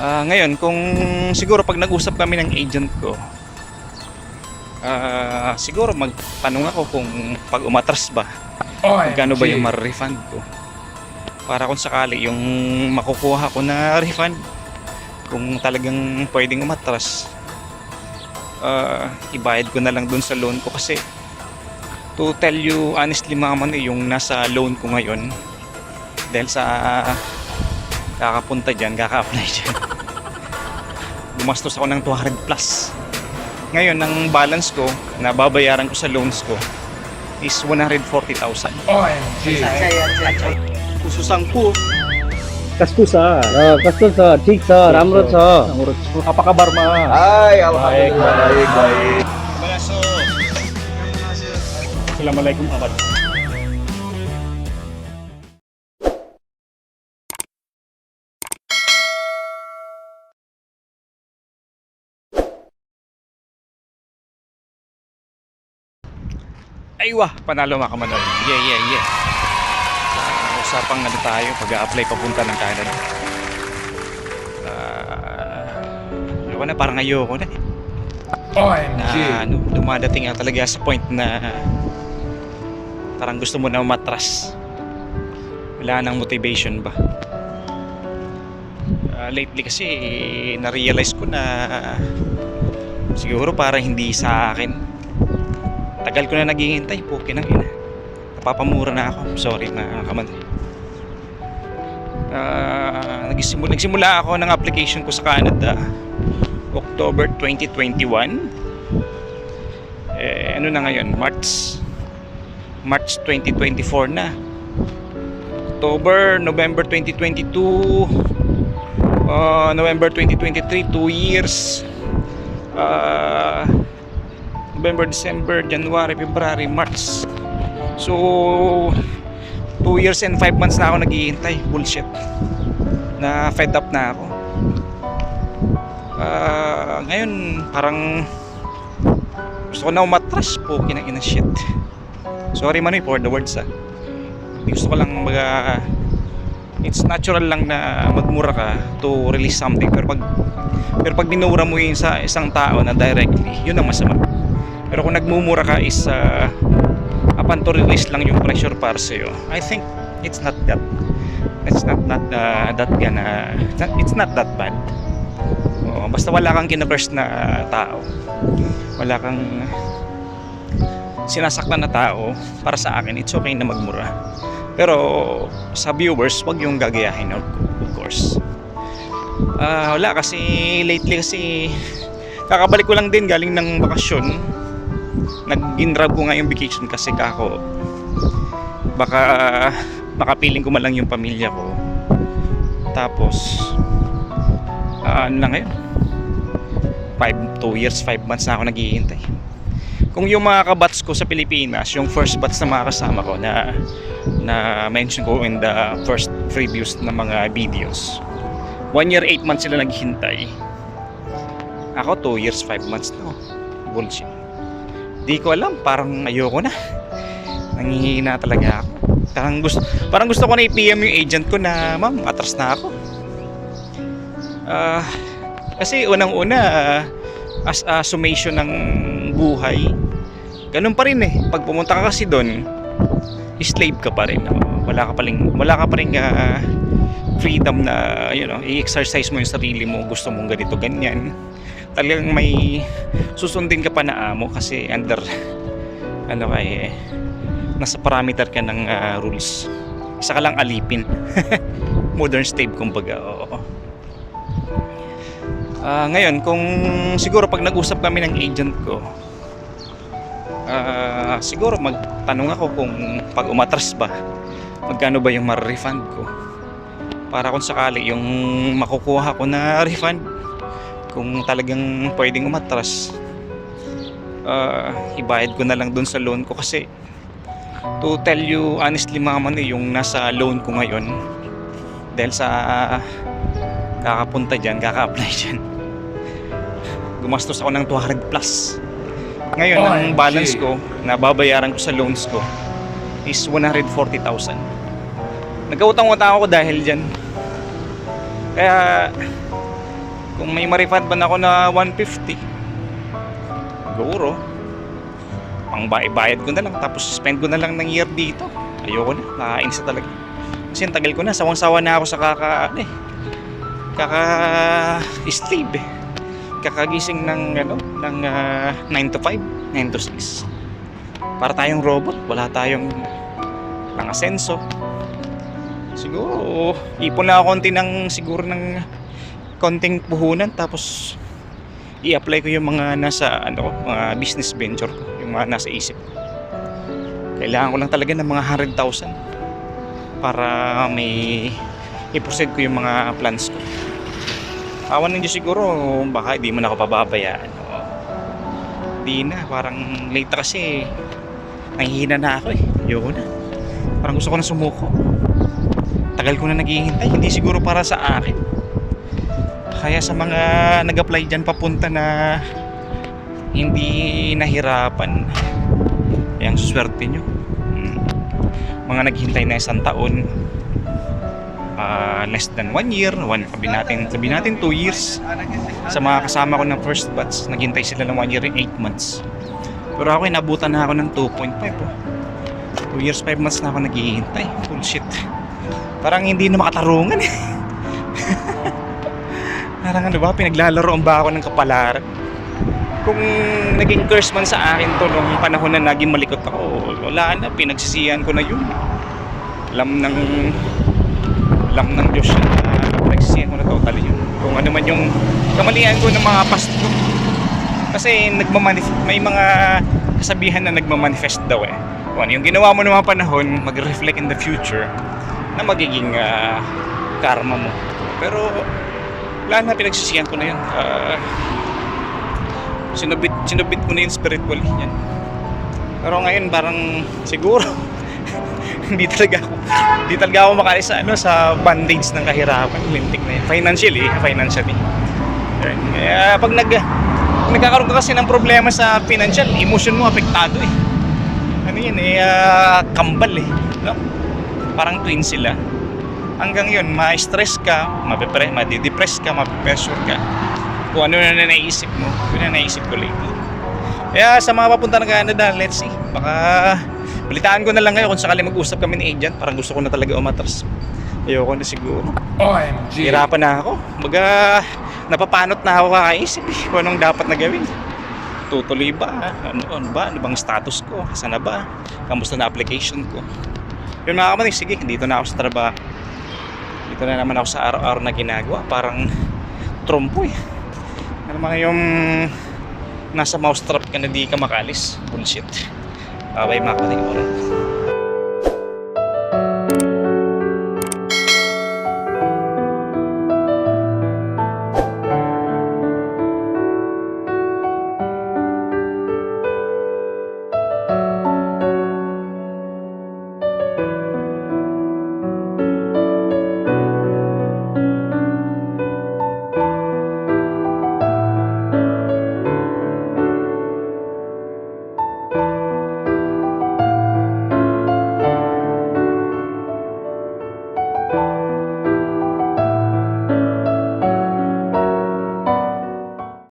Ngayon, kung siguro pag nag-usap kami ng agent ko, siguro magtanong ako kung pag umatras ba, magkano ba yung ma-refund ko. Para kung sakali yung makukuha ko na refund, kung talagang pwedeng umatras, ibayad ko na lang dun sa loan ko. Kasi to tell you honestly mga man, yung nasa loan ko ngayon, dahil sa kakapunta dyan, kaka-apply dyan, gumastos ako ng 200 plus. Ngayon, ang balance ko na babayaran ko sa loans ko is 140,000. OMG. Kususangku. कस्तो छ कस्तो छ ठिक छ राम्रो छ apa kabar Ma? Ay, alhamdulillah. Baik. Assalamualaikum Ahmad. Aywa, panalo mga kamanol. Yeah. Usapang ano tayo, pag-a-apply papunta ng Canada. Ayoko na, parang ayoko na. OMG. Dumadating nga talaga sa point na parang gusto mo na matras. Wala nang motivation ba. Lately kasi na-realize ko na siguro parang hindi sa akin. Tagal ko na naghihintay, puki ng ina. Napapamura na ako. Sorry mga kamanol. Nagsimula ako ng application ko sa Canada October 2021. Ano na ngayon? March 2024 na. October, November 2022, November 2023, 2 years. November, December, January, February, March. So 2 years and 5 months na ako naghihintay. Bullshit. Na fed up na ako. Ngayon parang gusto ko na umatras po. Kinang shit. Sorry Manoy for the words Gusto ko lang it's natural lang na magmura ka to release something. Pero pag minura mo yun sa isang tao na directly, yun ang masama. Pero kung nagmumura ka is upon to release lang yung pressure para sa'yo, I think it's not that bad. Basta wala kang kina-curse na tao, wala kang sinasaktan na tao, para sa akin it's okay na magmura. Pero sa viewers, wag yung gagayahin of course. Wala kasi lately kasi kakabalik ko lang din galing ng bakasyon. Nag-inrab ko nga yung vacation kasi baka makapiling ko man lang yung pamilya ko. Tapos ano na ngayon, 2 years 5 months na ako naghihintay. Kung yung mga kabats ko sa Pilipinas, yung first batch na mga kasama ko na mention ko in the first previews na mga videos, 1 year 8 months sila naghihintay. Ako 2 years 5 months na. Bullshit. Di ko alam, parang ayoko na. Nangihina talaga ako. Parang gusto ko na i-PM yung agent ko na, ma'am, atras na ako. Kasi unang-una, as a summation ng buhay, ganun pa rin Pag pumunta ka kasi doon, slave ka pa rin. Wala ka pa rin freedom na, i-exercise mo yung sarili mo. Gusto mong ganito, ganyan. Talagang may susundin ka pa na amo kasi under nasa parameter ka ng rules. Isa ka lang alipin. Modern slave kumbaga. Ngayon, kung siguro pag nag-usap kami ng agent ko, siguro magtanong ako kung pag umatras ba, magkano ba yung ma-refund ko. Para kung sakali yung makukuha ko na refund, kung talagang pwedeng umatras, ibayad ko na lang dun sa loan ko. Kasi to tell you honestly mga man, yung nasa loan ko ngayon, dahil sa kakapunta dyan, kaka-apply dyan, gumastos ako ng 200 plus. Ngayon, ang balance ko na babayaran ko sa loans ko is 140,000. Nagkautang-utang ako dahil dyan. Kaya Kung may ma-refund ba ako na 150, siguro pang bayad ko na lang, tapos spend ko na lang ng year dito. Ayoko na, nakakainis na talaga. Kasi ang tagal ko na, sawang-sawa na ako sa kaka-slave eh. Kakagising ng 9 to 5, 9 to 6. Para tayong robot, wala tayong asenso. Siguro ipon na ako ng konting puhunan, tapos i-apply ko yung mga nasa mga business venture ko, yung mga nasa isip ko. Kailangan ko lang talaga ng mga 100,000 para may i-proceed ko yung mga plans ko. Awan ng Diyos siguro, baka hindi mo na ako pababayaan. Di na, parang late kasi nahihina na ako eh. Ayoko na. Parang gusto ko na sumuko. Tagal ko na naghihintay, hindi siguro para sa akin. Kaya sa mga nag-apply dyan papunta na hindi nahirapan, ang suswerte nyo. Mga naghintay na 1 taon, less than 1 year, sabi natin 2 years. Sa mga kasama ko ng first batch, naghintay sila ng 1 year and 8 months. Pero ako, inabutan na ako ng 2.5 2 years, 5 months na ako naghihintay. Bullshit. Parang hindi na makatarungan eh. Parang pinaglalaroan ba ako ng kapalaran? Kung naging curse man sa akin to nung panahon na naging malikot ako, wala na, pinagsisihan ko na yun. Alam ng Diyos yun, pinagsisihan ko na totally yun. Kung ano man yung kamalian ko ng mga past ko. Kasi may mga kasabihan na nagmamanifest daw eh. Kung ano yung ginawa mo ng mga panahon, mag-reflect in the future na magiging karma mo. Pero wala na, pinagsisihan ko na yun. Sinubit ko na yun spiritually yan. Pero ngayon parang siguro hindi talaga ako makalis sa bondage ng kahirapan. Lintik na yun. Financially. Kaya pag nagkakaroon ka kasi ng problema sa financial, emotion mo apektado eh. Kambal eh, no? Parang twin sila. Hanggang yun, ma-stress ka, ma-depress ka, ma-pressure ka. Kung ano na naisip mo, yun na naisip ko lately. Kaya sa mga papunta ng Canada, let's see. Baka balitaan ko na lang kayo kung sakali mag-usap kami ni agent. Parang gusto ko na talaga umatras. Ayoko na siguro. OMG. Hirapan na ako. Napapanot na ako kakaisip kung anong dapat na gawin. Tutuloy ba? Ano bang status ko? Saan na ba? Kamusta na application ko? Yun mga kapatid, sige, dito na ako sa trabaho. Dito na naman ako sa araw-araw na ginagawa. Parang trompo eh. Ano mga yung nasa mousetrap ka na di ka makalis. Bullshit. Bye mga kapatid.